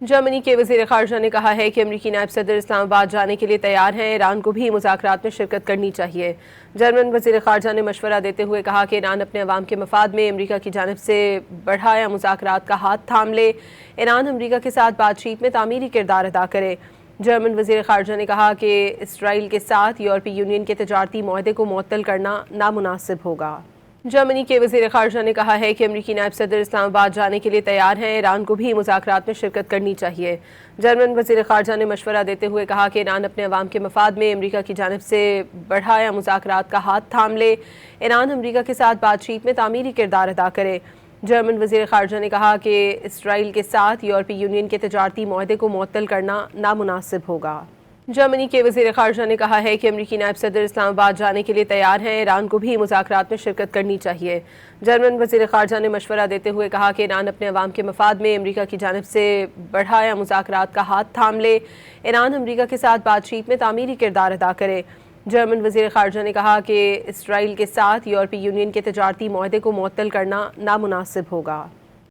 جرمنی کے وزیر خارجہ نے کہا ہے کہ امریکی نائب صدر اسلام آباد جانے کے لیے تیار ہیں، ایران کو بھی مذاکرات میں شرکت کرنی چاہیے۔ جرمن وزیر خارجہ نے مشورہ دیتے ہوئے کہا کہ ایران اپنے عوام کے مفاد میں امریکہ کی جانب سے بڑھایا مذاکرات کا ہاتھ تھام لے، ایران امریکہ کے ساتھ بات چیت میں تعمیری کردار ادا کرے۔ جرمن وزیر خارجہ نے کہا کہ اسرائیل کے ساتھ یورپی یونین کے تجارتی معاہدے کو معطل کرنا نامناسب ہوگا۔ جرمنی کے وزیر خارجہ نے کہا ہے کہ امریکی نائب صدر اسلام آباد جانے کے لیے تیار ہیں، ایران کو بھی مذاکرات میں شرکت کرنی چاہیے۔ جرمن وزیر خارجہ نے مشورہ دیتے ہوئے کہا کہ ایران اپنے عوام کے مفاد میں امریکہ کی جانب سے بڑھایا مذاکرات کا ہاتھ تھام لے، ایران امریکہ کے ساتھ بات چیت میں تعمیری کردار ادا کرے۔ جرمن وزیر خارجہ نے کہا کہ اسرائیل کے ساتھ یورپی یونین کے تجارتی معاہدے کو معطل کرنا نامناسب ہوگا۔ جرمنی کے وزیر خارجہ نے کہا ہے کہ امریکی نائب صدر اسلام آباد جانے کے لیے تیار ہیں، ایران کو بھی مذاکرات میں شرکت کرنی چاہیے۔ جرمن وزیر خارجہ نے مشورہ دیتے ہوئے کہا کہ ایران اپنے عوام کے مفاد میں امریکہ کی جانب سے بڑھایا مذاکرات کا ہاتھ تھام لے، ایران امریکہ کے ساتھ بات چیت میں تعمیری کردار ادا کرے۔ جرمن وزیر خارجہ نے کہا کہ اسرائیل کے ساتھ یورپی یونین کے تجارتی معاہدے کو معطل کرنا نامناسب ہوگا۔